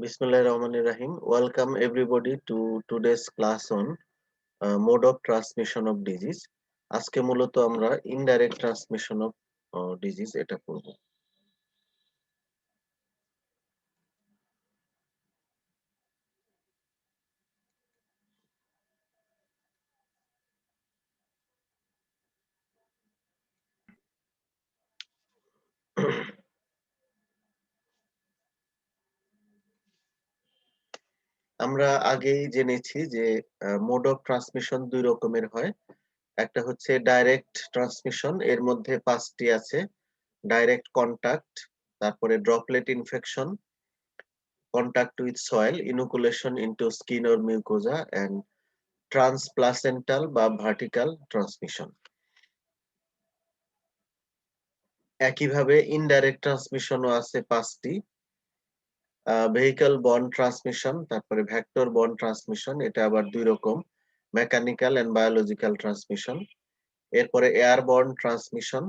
Bismillah Rahmanir Rahim. Welcome everybody to today's class on mode of transmission of disease. আজকে মূলত আমরা indirect transmission of disease এটা করব। আমরা আগেই জেনেছি যে মোড অফ ট্রান্সমিশন দুই রকমের হয়। একটা হচ্ছে ডাইরেক্ট ট্রান্সমিশন, এর মধ্যে পাঁচটি আছে: ডাইরেক্ট কন্টাক্ট, তারপরে droplet infection, contact with soil, inoculation into skin or mucosa, and transplacental বা ভার্টিক্যাল ট্রান্সমিশন। একইভাবে ইনডাইরেক্ট ট্রান্সমিশনও আছে পাঁচটি: ভেহিকল বর্ন ট্রান্সমিশন, তারপরে ভেক্টর বর্ন ট্রান্সমিশন, এটা আবার দুই রকম, মেকানিক্যাল এন্ড বায়োলজিক্যাল ট্রান্সমিশন। এরপরে air borne transmission,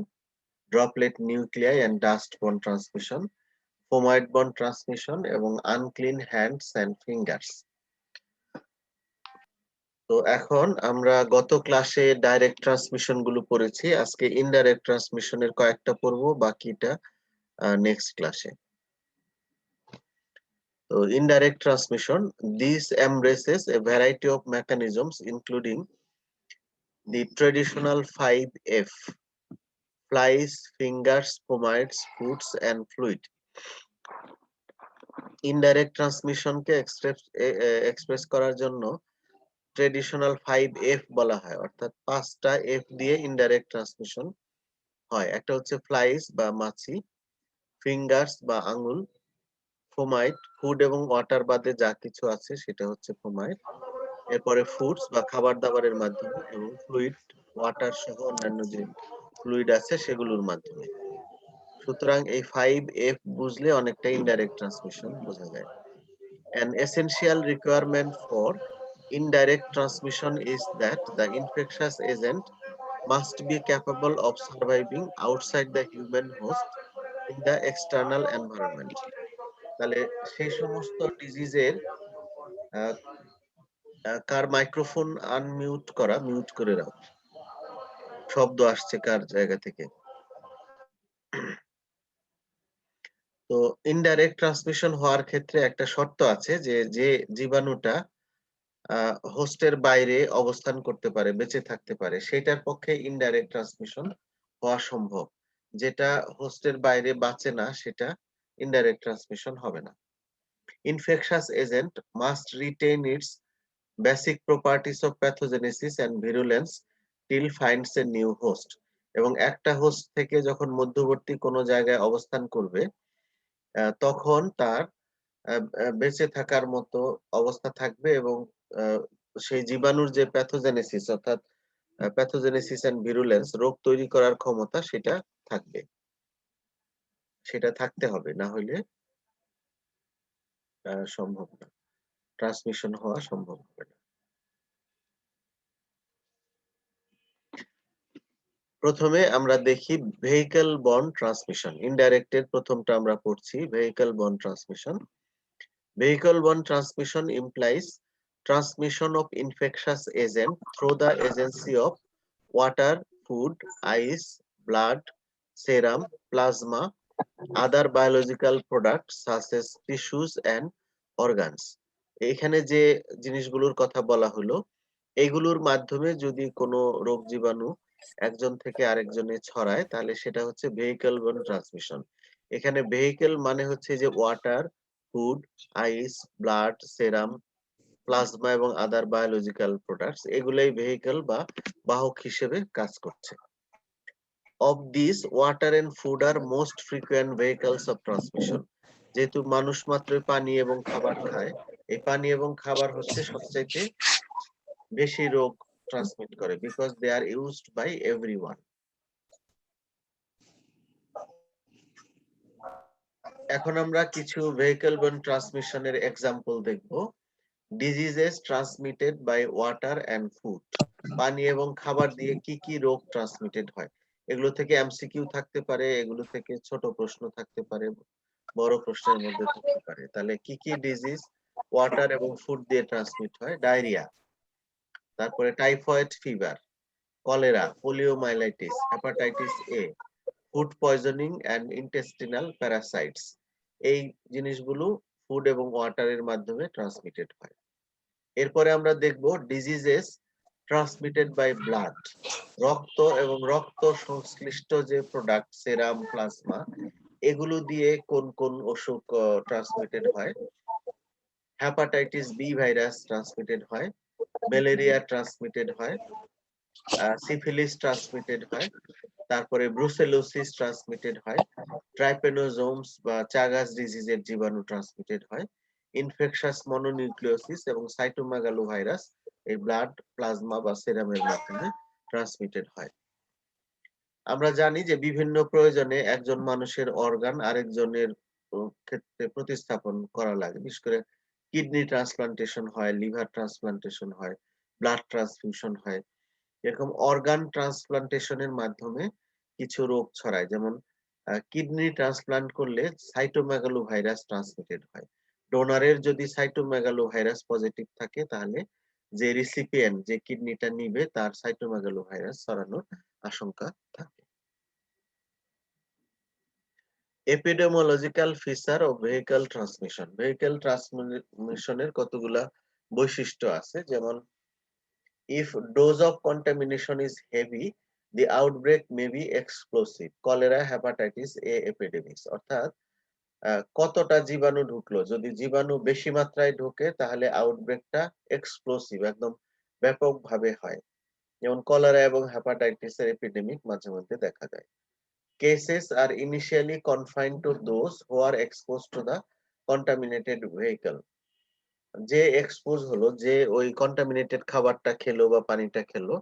droplet nuclei and dust borne transmission, fomite borne transmission এবং আনক্লিন হ্যান্ডস এন্ড ফিঙ্গার্স। তো এখন আমরা গত ক্লাসে ডাইরেক্ট ট্রান্সমিশন গুলো পড়েছি, আজকে ইনডাইরেক্ট ট্রান্সমিশনের কয়েকটা পড়বো, বাকিটা নেক্সট ক্লাসে। So indirect transmission, this embraces a variety of mechanisms including the traditional 5F: flies, fingers, fomites, foods and fluid. Indirect transmission K express করার জন্য ট্রেডিশনাল 5F বলা হয়, অর্থাৎ পাঁচটা এফ দিয়ে ইনডাইরেক্ট ট্রান্সমিশন হয়। একটা হচ্ছে ফ্লাইস বা মাছি, ফিঙ্গার্স বা আঙ্গুল, ফোমাইট ফুড এবং ওয়াটার বাদে যা কিছু আছে সেটা হচ্ছে ফোমাইট, এরপরে ফুডস বা খাবার দাবারের মাধ্যমে, এবং ফ্লুইড ওয়াটার সহ অন্যান্য যে ফ্লুইড আছে সেগুলোর মাধ্যমে। সুতরাং এই 5F বুঝলে অনেকটা ইনডাইরেক্ট ট্রান্সমিশন বোঝা যায়। An essential requirement for indirect transmission is that the infectious agent must be capable of surviving outside the human host in the external environment. তাহলে সেই সমস্ত ডিজিজের কার মাইক্রোফোন আনমিউট করা, মিউট করে রাখো, শব্দ আসছে কার জায়গা থেকে। তো ইনডাইরেক্ট ট্রান্সমিশন হওয়ার ক্ষেত্রে একটা শর্ত আছে যে যে জীবাণুটা হোস্টের বাইরে অবস্থান করতে পারে, বেঁচে থাকতে পারে, সেটার পক্ষে ইনডাইরেক্ট ট্রান্সমিশন হওয়া সম্ভব। যেটা হোস্টের বাইরে বাঁচে না সেটা ইনডাইরেক্ট ট্রান্সমিশন হবে না। Infectious agent must retain its basic properties of pathogenesis and virulence till finds a new host. এবং একটা হোস্ট থেকে যখন মধ্যবর্তী কোনো জায়গায় অবস্থান করবে, তখন তার বেঁচে থাকার মতো অবস্থা থাকবে, এবং সেই জীবাণুর যে প্যাথোজেনেসিস, অর্থাৎ প্যাথোজেনেসিস এন্ড ভিরুলেন্স, রোগ তৈরি করার ক্ষমতা, সেটা থাকবে, সেটা থাকতে হবে, না হলে সম্ভব না, ট্রান্সমিশন হওয়া সম্ভব হবে না। প্রথমে আমরা দেখি ভেহিকল বর্ন ট্রান্সমিশন। ইনডাইরেক্টের প্রথমটা আমরা পড়ছি, vehicle borne transmission. Vehicle borne transmission implies transmission of infectious agent through the agency of water, food, ice, blood, serum, plasma, other biological products such as tissues and organs. এখানে যে জিনিসগুলোর কথা বলা হলো, এগুলোর মাধ্যমে যদি কোনো রোগ জীবাণু একজন থেকে আরেকজনে ছড়ায়, তাহলে সেটা হচ্ছে ভেহিকল বর্ন ট্রান্সমিশন। এখানে ভেহিকল মানে হচ্ছে যে water, food, ice, blood, serum, plasma এবং আদার বায়োলজিক্যাল প্রোডাক্টস, এগুলাই ভেহিকল বা বাহক হিসেবে কাজ করছে। Of this, water and food আর most frequent vehicles of transmission. যেহেতু মানুষ মাত্রই পানি এবং খাবার খায়, এই পানি এবং খাবার হচ্ছে সবচাইতে বেশি রোগ ট্রান্সমিট করে, because they are used by everyone. এখন আমরা কিছু ভেহিকল বর্ন ট্রান্সমিশনের এক্সাম্পল দেখব। Diseases transmitted by water and food. পানি এবং খাবার দিয়ে কি কি রোগ ট্রান্সমিটেড হয়, এগুলো থেকে এমসিকিউ থাকতে পারে, এগুলো থেকে ছোট প্রশ্ন থাকতে পারে, বড় প্রশ্নের মধ্যে থাকতে পারে। তাহলে কি কি ডিজিজ ওয়াটার এবং ফুড দিয়ে ট্রান্সমিট হয়? ডায়রিয়া, তারপরে typhoid fever, cholera, poliomyelitis, hepatitis A, food poisoning and intestinal parasites. এই জিনিসগুলো ফুড এবং ওয়াটারের মাধ্যমে ট্রান্সমিটেড হয়। এরপরে আমরা দেখব ডিজিজেস ট্রান্সমিটেড বাই ব্লাড, রক্ত এবং রক্ত সংশ্লিষ্ট যে প্রোডাক্ট সেরাম, প্লাজমা, এগুলো দিয়ে কোন কোন অসুখ ট্রান্সমিটেড হয়? হেপাটাইটিস বি ভাইরাস ট্রান্সমিটেড হয়, ম্যালেরিয়া ট্রান্সমিটেড হয়, সিফিলিস ট্রান্সমিটেড হয়, তারপরে ব্রুসেলোসিস ট্রান্সমিটেড হয়, ট্রাইপেনোজোমস বা চাগাস ডিজিজের জীবাণু ট্রান্সমিটেড হয়, ইনফেকশাস মনোনিউক্লিওসিস এবং সাইটোমেগালো ভাইরাস এই ব্লাড, প্লাজমা বা সেরামের মাধ্যমে ট্রান্সমিটেড হয়। আমরা জানি যে বিভিন্ন প্রয়োজনে একজন মানুষের অর্গান আরেকজনের ক্ষেত্রে প্রতিস্থাপন করা লাগে। বিশেষ করে কিডনি ট্রান্সপ্লান্টেশন হয়, লিভার ট্রান্সপ্লান্টেশন হয়, ব্লাড ট্রান্সফিউশন হয়। এরকম অর্গান ট্রান্সপ্লান্টেশনের মাধ্যমে কিছু রোগ ছড়ায়। যেমন কিডনি ট্রান্সপ্লান্ট করলে সাইটোমেগালো ভাইরাস ট্রান্সমিটেড হয়। ডোনারের যদি সাইটোমেগালো ভাইরাস পজিটিভ থাকে তাহলে যে রিসিপিয়েন্ট, যে কিডনিটা নিবে, তার সাইটোমেগালো ভাইরাস ছড়ানোর আশঙ্কা থাকে। এপিডেমিওলজিক্যাল ফিচার ও ভেহিক্যাল ট্রান্সমিশন। ভেহিক্যাল ট্রান্সমিশনের কতগুলা বৈশিষ্ট্য আছে, যেমন if dose of contamination is heavy, the outbreak may be explosive. Cholera, hepatitis A epidemics. অর্থাৎ কতটা জীবাণু ঢুকলো, যদি জীবাণু বেশি মাত্রায় ঢোকে তাহলে আউটব্রেকটা এক্সপ্লোসিভ, একদম ব্যাপকভাবে হয়। যেমন কলেরা এবং হেপাটাইটিস এর এপিডেমিক মাঝে মধ্যে দেখা যায়। Cases are initially confined to those who are exposed to the contaminated vehicle. যে এক্সপোজ হলো, যে ওই কন্টামিনেটেড খাবারটা খেলো বা পানিটা খেলো,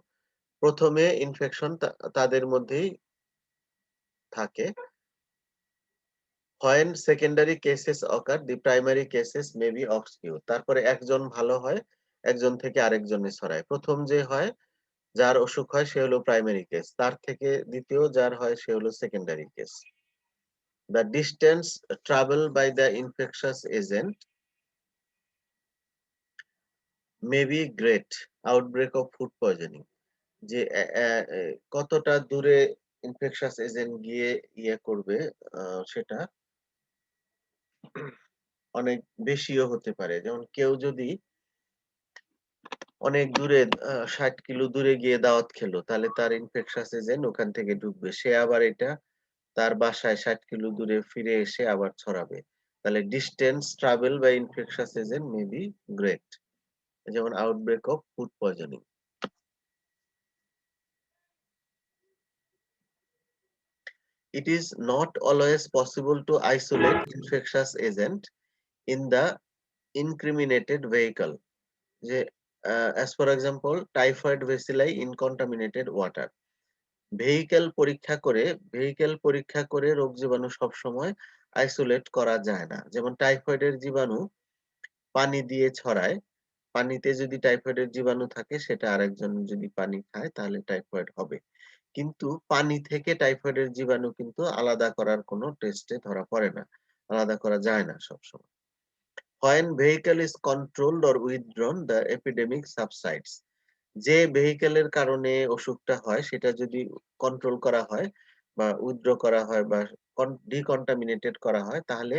প্রথমে ইনফেকশন তাদের মধ্যেই থাকে। When secondary cases occur, the primary cases may be obscure. তারপরে একজন ভালো হয়, একজন থেকে আরেকজনে ছড়ায়। প্রথম যে হয়, যার অসুখ হয় সে হলো প্রাইমারি কেস, তার থেকে দ্বিতীয় যার হয় সে হলো secondary case. The distance traveled by the infectious agent may be great. Outbreak of food poisoning. যে কতটা দূরে ইনফেকশাস এজেন্ট গিয়ে ইয়ে করবে, সেটা অনেক বেশিও হতে পারে। যেমন কেউ যদি অনেক দূরে ৬০ কিলো দূরে গিয়ে দাওয়াত খেলো, তাহলে তার ইনফেকশাস এজেন্ট ওখান থেকে ঢুকবে। সে আবার এটা তার বাসায় ৬০ কিলো দূরে ফিরে এসে আবার ছড়াবে। তাহলে distance travel by infectious agent may be great. যেমন outbreak of food poisoning. It is not always possible to isolate infectious agent in the incriminated vehicle. যে as for example, typhoid bacilli in contaminated water. Vehicle পরীক্ষা করে রোগ জীবাণু সবসময় isolate করা যায় না। যেমন টাইফয়েডের জীবাণু পানি দিয়ে ছড়ায়। পানিতে যদি টাইফয়েডের জীবাণু থাকে, সেটা আরেকজন যদি পানি খায় তাহলে টাইফয়েড হবে। কিন্তু পানি থেকে টাইফয়েডের জীবাণু কিন্তু আলাদা করার কোনো টেস্টে ধরা পড়ে না। আলাদা করা যায় না সবসময়। When vehicle is controlled or withdrawn, the epidemic subsides. যে ভেহিকেলের কারণে অসুখটা হয় সেটা যদি কন্ট্রোল করা হয় বা উইথড্র করা হয় বা ডিকন্টামিনেটেড করা হয়, তাহলে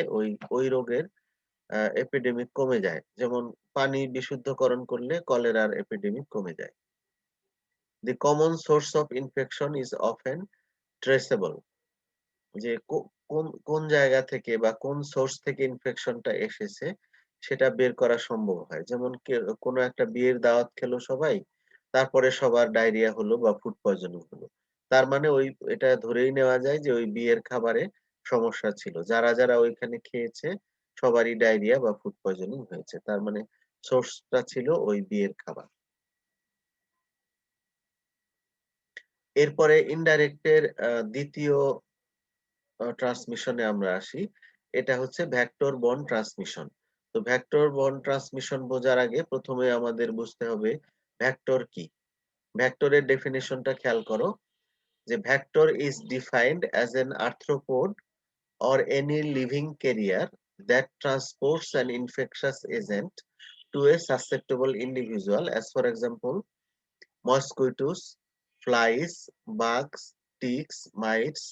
ওই রোগের এপিডেমিক কমে যায়। যেমন পানি বিশুদ্ধকরণ করলে কলেরার এপিডেমিক কমে যায়। The common source of infection is often traceable. যে কোন জায়গা থেকে বা কোন সোর্স থেকে ইনফেকশনটা এসেছে সেটা বের করা সম্ভব হয়। যেমন কোনো একটা বিয়ের দাওয়াত খেলো সবাই, তারপরে সবার ডায়রিয়া হলো বা ফুড পয়জনিং হলো। তার মানে এটা ধরেই নেওয়া যায় যে ওই বিয়ের খাবারে সমস্যা ছিল। যারা যারা ওইখানে খেয়েছে সবারই ডায়রিয়া বা ফুড পয়জনিং হয়েছে। তার মানে সোর্সটা ছিল ওই বিয়ের খাবার। এরপরে ইনডাইরেক্টের দ্বিতীয় ট্রান্সমিশনে আমরা আসি। এটা হচ্ছে ভেক্টর বর্ন ট্রান্সমিশন। তো ভেক্টর বর্ন ট্রান্সমিশন বোঝার আগে প্রথমে আমাদের বুঝতে হবে ভেক্টর কি। ভেক্টরের ডেফিনিশনটা খেয়াল করো, যে vector is defined as an arthropod or any living carrier that transports an infectious agent to a susceptible individual, as for example mosquitoes, flies, bugs, ticks, mites,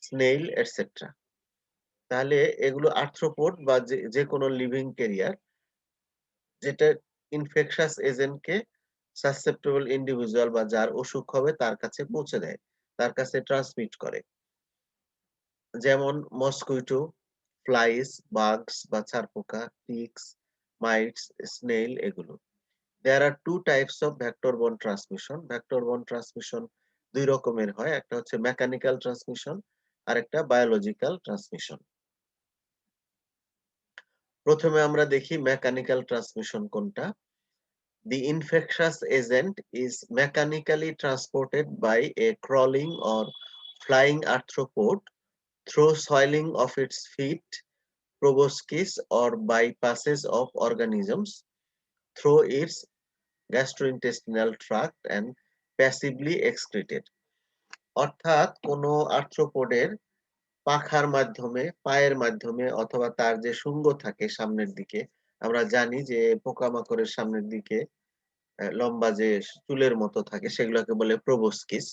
snail, etc. তাহলে এগুলো আর্থ্রোপোড বা যে কোনো লিভিং ক্যারিয়ার যেটা infectious এজেন্টকে susceptible individual বা যার অসুখ হবে তার কাছে পৌঁছে দেয়, তার কাছে ট্রান্সমিট করে। যেমন মসকুইটো, ফ্লাইস, বাগস বা ছারপোকা, টিক্স, মাইটস, স্নেইল এগুলো। There are two types of vector-borne transmission. Vector-borne transmission দুই রকমের হয়, একটা হচ্ছে মেকানিক্যাল ট্রান্সমিশন আর একটা বায়োলজিক্যাল ট্রান্সমিশন। প্রথমে আমরা দেখি মেকানিক্যাল ট্রান্সমিশন কোনটা। The infectious agent is mechanically transported by a crawling or flying arthropod through soiling of its feet, proboscis, or by passes of organisms through its gastrointestinal tract and passively excreted. অর্থাৎ কোনো আর্থ্রোপোডের পাখার মাধ্যমে, পায়ের মাধ্যমে অথবা তার যে শুঙ্গ থাকে সামনের দিকে, আমরা জানি যে পোকামাকড়ের সামনের দিকে লম্বা যে চুলের মতো থাকে সেগুলোকে বলে প্রোবস্কিস।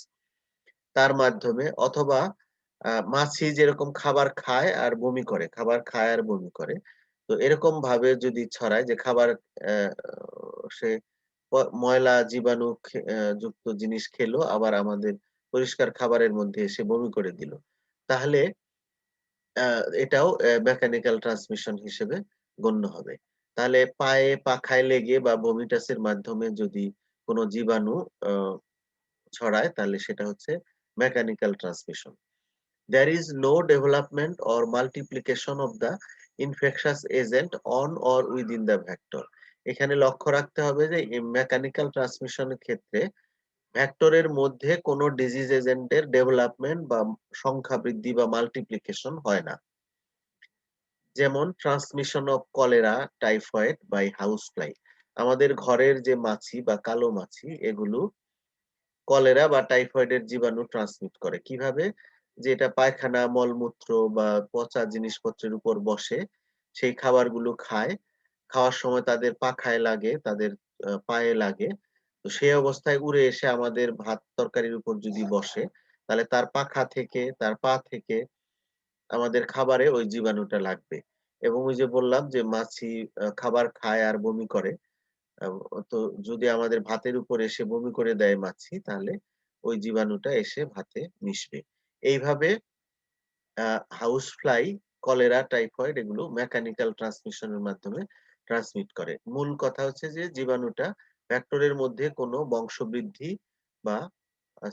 তার মাধ্যমে অথবা মাছি যেরকম খাবার খায় আর বমি করে, খাবার খায় আর বমি করে। তো এরকম ভাবে যদি ছড়ায় যে খাবার সে ময়লা জীবাণু যুক্ত জিনিস খেলো আবার আমাদের পরিষ্কার খাবারের মধ্যে এসে বমি করে দিল। তাহলে এটাও মেকানিক্যাল ট্রান্সমিশন হিসেবে গণ্য হবে। তাহলে পায়ে পাখায় লেগে বা ভমিটাসের মাধ্যমে যদি কোনো জীবাণু আ ছড়ায় তাহলে সেটা হচ্ছে mechanical transmission. There is no development or multiplication of the infectious agent on or within the vector. এখানে লক্ষ্য রাখতে হবে যে মেকানিক্যাল ট্রান্সমিশনের ক্ষেত্রে ভেক্টরের মধ্যে কোনো ডিজিজ এজেন্টের ডেভেলপমেন্ট বা সংখ্যা বৃদ্ধি বা মাল্টিপ্লিকেশন হয় না। যেমন transmission of cholera, typhoid by house fly. আমাদের ঘরের যে মাছি বা কালো মাছি এগুলো কলেরা বা টাইফয়েডের জীবাণু ট্রান্সমিট করে। কিভাবে? যে এটা পায়খানা, মলমূত্র বা পচা জিনিসপত্রের উপর বসে, সেই খাবারগুলো খায়। খাওয়ার সময় তাদের পাখায় লাগে, তাদের পায়ে লাগে। তো সেই অবস্থায় উড়ে এসে আমাদের ভাত তরকারির উপর যদি বসে, তাহলে তার পাখা থেকে, তার পা থেকে আমাদের খাবারে ওই জীবাণুটা লাগবে। এবং ওই যে বললাম যে মাছি খাবার খায় আর বমি করে। আ তো যদি আমাদের ভাতের উপর এসে বমি করে দেয় মাছি, তাহলে ওই জীবাণুটা এসে ভাতে মিশবে। এইভাবে a house fly, cholera, typhoid এগুলো মেকানিক্যাল ট্রান্সমিশন এর মাধ্যমে ট্রান্সমিট করে। মূল কথা হচ্ছে যে জীবাণুটা ভেক্টরের মধ্যে কোনো বংশবৃদ্ধি বা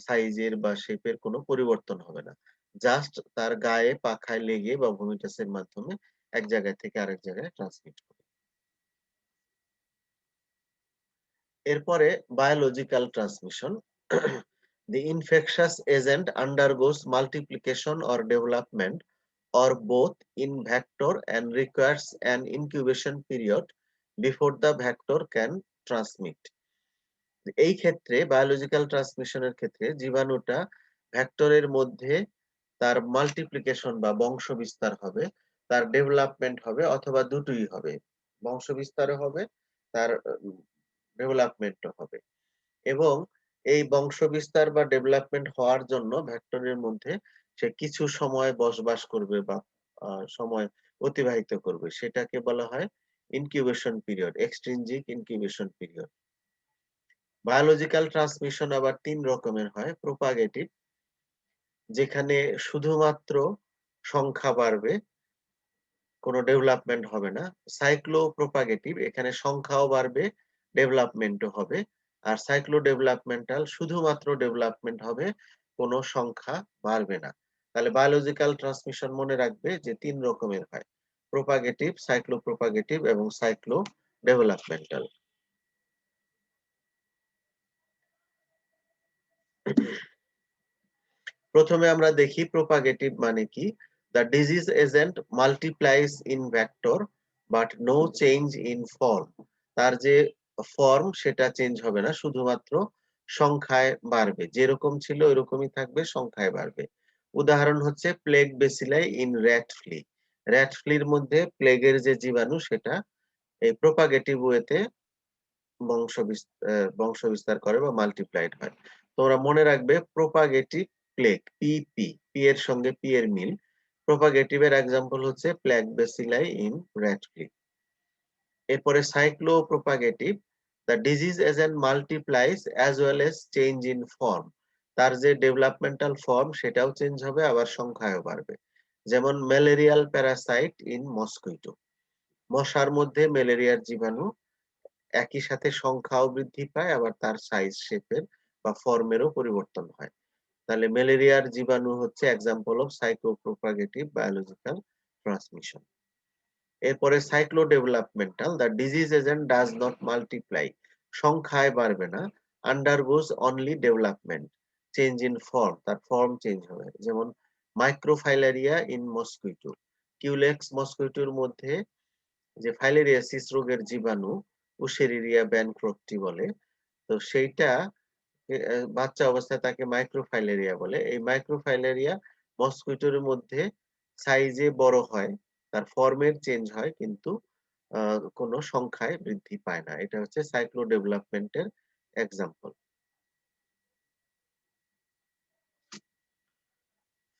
সাইজের বা শেপের কোনো পরিবর্তন হবে না। জাস্ট তার গায়ে পাখায় লেগে বা ভমিটাসের মাধ্যমে এক জায়গা থেকে আরেক জায়গায় ট্রান্সমিট করে। এরপরে biological transmission. The infectious agent undergoes multiplication or development or both in vector and requires an incubation period before the vector can transmit. এই ক্ষেত্রে বায়োলজিক্যাল ট্রান্সমিশনের ক্ষেত্রে জীবাণুটা ভেক্টরের মধ্যে তার মাল্টিপ্লিকেশন বা বংশ বিস্তার হবে, তার ডেভেলপমেন্ট হবে অথবা দুটোই হবে। বংশ বিস্তারও হবে, তার ডেভেলপমেন্টও হবে। এবং এই বংশবিস্তার বা ডেভেলপমেন্ট হওয়ার জন্য ভেক্টরের মধ্যে সে কিছু সময় বসবাস করবে বা সময় অতিবাহিত করবে। সেটাকে বলা হয় incubation period, extrinsic incubation period. Biological transmission আবার ৩ রকমের হয়। প্রোপাগেটিভ, যেখানে শুধুমাত্র সংখ্যা বাড়বে, কোনো ডেভেলপমেন্ট হবে না। সাইক্লো প্রোপাগেটিভ, এখানে সংখ্যাও বাড়বে, ডেভেলপমেন্টও হবে। আর সাইক্লো ডেভেলপমেন্টাল, শুধুমাত্র ডেভেলপমেন্ট হবে, কোনো সংখ্যা বাড়বে না। তাহলে বায়োলজিক্যাল ট্রান্সমিশন মনে রাখবে যে ৩ রকমের হয়। প্রোপাগেটিভ, সাইক্লো প্রোপাগেটিভ এবং সাইক্লো ডেভেলপমেন্টাল। প্রথমে আমরা দেখি প্রোপাগেটিভ মানে কি। The disease agent multiplies in vector but no change in form. তার যে ফর্ম সেটা চেঞ্জ হবে না, শুধুমাত্র সংখ্যায় বাড়বে। যেরকম ছিল ওইরকমই থাকবে, সংখ্যায় বাড়বে। উদাহরণ হচ্ছে plague bacilli in rat flea. Rat ফ্লির মধ্যে প্লেগের যে জীবাণু সেটা এই প্রোপাগেটিভ ওয়েতে বংশ বিস্তার করে বা মাল্টিপ্লাইড হয়। তোমরা মনে রাখবে প্রোপাগেটিভ প্লেগ, পিপি, পি এর সঙ্গে পি এর মিল। প্রোপাগেটিভ এর এক্সাম্পল হচ্ছে plague bacilli in rat flea. এরপরে cyclopropagative, the disease agent multiplies as well as change in form. তার যে ডেভেলপমেন্টাল ফর্ম সেটাও চেঞ্জ হবে, আবার সংখ্যায়ও বাড়বে। যেমন ম্যালেরিয়াল প্যারাসাইট ইন মসকুইটো। মশার মধ্যে ম্যালেরিয়ার জীবাণু একই সাথে সংখ্যাও বৃদ্ধি পায়, আবার তার সাইজ, শেপের বা ফর্মেরও পরিবর্তন হয়। তাহলে ম্যালেরিয়ার জীবাণু হচ্ছে এক্সাম্পল অফ সাইক্লোপ্রোপাগেটিভ বায়োলজিক্যাল ট্রান্সমিশন। এরপরে cyclo developmental, the disease agent does not multiply. সংখ্যায় বাড়বে না, আন্ডারগোজ only development, change in form, তার ফর্ম চেঞ্জ হবে। যেমন মাইক্রোফাইলেরিয়া ইন মসকুইটো। কিউলেক্স মসকুইটোর মধ্যে যে ফাইলেরিয়াসিস রোগের জীবাণু উশেরিরিয়া ব্যানক্রপ্টি বলে, তো সেইটা বাচ্চা অবস্থায় তাকে মাইক্রোফাইলেরিয়া বলে। এই মাইক্রোফাইলেরিয়া মসকুইটোর মধ্যে সাইজে বড় হয়, তার ফর্মের চেঞ্জ হয়, কিন্তু কোনো সংখ্যায় বৃদ্ধি পায় না। এটা হচ্ছে সাইক্লো ডেভেলপমেন্টের example.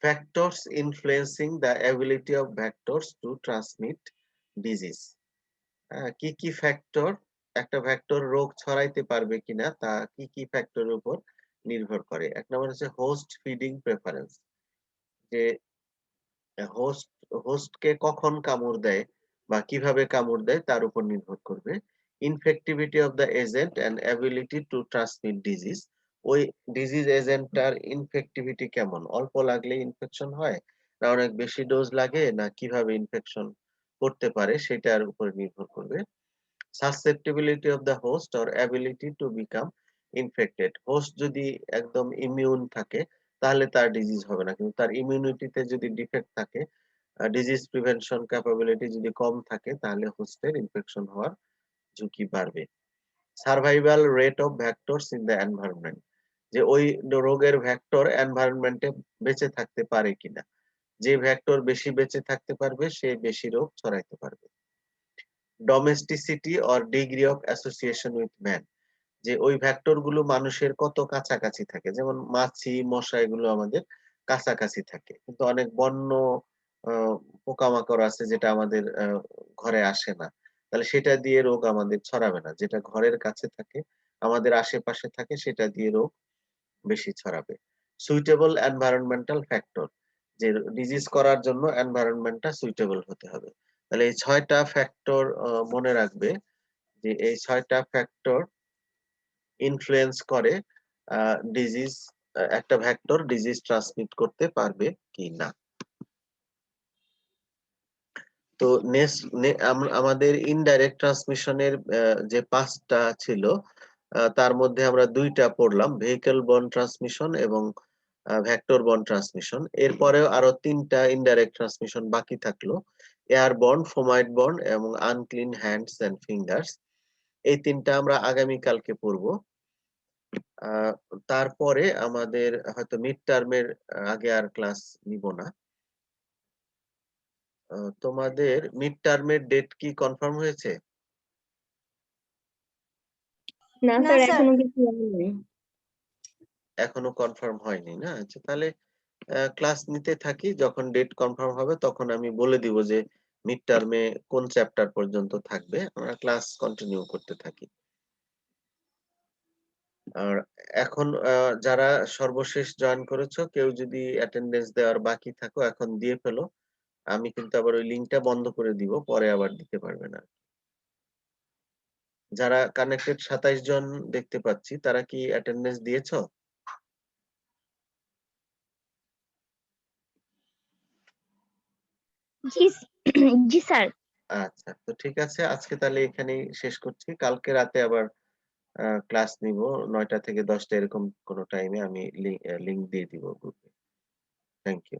Factors influencing the ability of vectors to transmit disease. কি কি ফ্যাক্টর একটা ভেক্টর রোগ ছড়াইতে পারবে কিনা তা কি কি ফ্যাক্টরের উপর নির্ভর করে? এক নম্বর হচ্ছে হোস্ট ফিডিং প্রেফারেন্স, যে হোস্ট হোস্টকে কখন কামড় দেয় বা কিভাবে কামড় দেয় তার উপর নির্ভর করবে। Infectivity of the agent and ability to transmit disease. ওই ডিজিজ এজেন্টটার ইনফেক্টিভিটি কেমন, অল্প লাগলে ইনফেকশন হয় না অনেক বেশি ডোজ লাগে, না কিভাবে ইনফেকশন করতে পারে সেটার উপর নির্ভর করবে। Susceptibility of the host or ability to become infected. Host যদি একদম ইমিউন থাকে তাহলে তার ডিজিজ হবে না, কিন্তু তার ইমিউনিটিতে যদি ডিফেক্ট থাকে, ডিজিজ প্রিভেনশন ক্যাপাবিলিটি যদি কম থাকে, তাহলে হোস্টের ইনফেকশন হওয়ার ঝুঁকি বাড়বে। Survival rate of vectors in the environment, যে ওই রোগের ভেক্টর এনভায়রনমেন্টে বেঁচে থাকতে পারে কিনা। যে ভেক্টর বেশি বেঁচে থাকতে পারবে সে বেশি রোগ ছড়াইতে পারবে। Domesticity or degree of association with man, যে ওই ভেক্টর গুলো মানুষের কত কাছাকাছি থাকে। যেমন মাছি, মশা এগুলো আমাদের কাছাকাছি থাকে, কিন্তু অনেক বন্য পোকামাকড় আছে যেটা আমাদের ঘরে আসে না, তাহলে সেটা দিয়ে রোগ আমাদের ছড়াবে না। যেটা ঘরের কাছে থাকে, আমাদের আশেপাশে থাকে, সেটা দিয়ে রোগ বেশি ছড়াবে। সুইটেবল এনভায়রনমেন্টাল ফ্যাক্টর, যে ডিজিজ করার জন্য এনভায়রনমেন্টটা সুইটেবল হতে হবে। তাহলে এই 6টা ফ্যাক্টর মনে রাখবে, যে এই 6টা ফ্যাক্টর ইনফ্লুয়েন্স করে ডিজিজ, একটা ভেক্টর ডিজিজ ট্রান্সমিট করতে পারবে কি না। তো নেক্সট আমাদের ইনডাইরেক্ট ট্রান্সমিশনের যে 5টা ছিল, তার মধ্যে আমরা 2টা পড়লাম, ভেহিকল বর্ন ট্রান্সমিশন এবং ভেক্টর বর্ন ট্রান্সমিশন। এরপরেও আরো 3টা ইনডাইরেক্ট ট্রান্সমিশন বাকি থাকলো, এয়ার বর্ন, ফোমাইট বর্ন এবং আনক্লিন হ্যান্ডস এন্ড ফিঙ্গার্স। এই 3টা আমরা আগামী কালকে পড়বো। তারপরে আমাদের হয়তো মিড টার্মের আগে আর ক্লাস নিব না। তোমাদের মিড টার্মের ডেট কি কনফার্ম হয়েছে? না না স্যার, স্যার। এখনো কিছু হয়নি। এখনো কনফার্ম হয়নি না? আচ্ছা, তাহলে ক্লাস নিতে থাকি, যখন ডেট কনফার্ম হবে তখন আমি বলে দিব যে মিড টার্মে কোন চ্যাপ্টার পর্যন্ত থাকবে, আমরা ক্লাস কন্টিনিউ করতে থাকি। আর এখন যারা সর্বশেষ জয়েন করেছো, কেউ যদি অ্যাটেন্ডেন্স দেওয়ার বাকি থাকো এখন দিয়ে ফেলো, আমি কিন্তু আবার ওই লিংকটা বন্ধ করে দিব, পরে আবার দিতে পারবে না। যারা কানেক্টেড 27 জন দেখতে পাচ্ছি, তারা কি অ্যাটেন্ডেন্স দিয়েছো? জি জি স্যার। আচ্ছা, তো ঠিক আছে, আজকে তাহলে এখানেই শেষ করছি। কালকে রাতে আবার ক্লাস নিব 9টা থেকে 10টা এরকম কোন টাইমে, আমি লিংক দিয়ে দিব গ্রুপে। Thank you.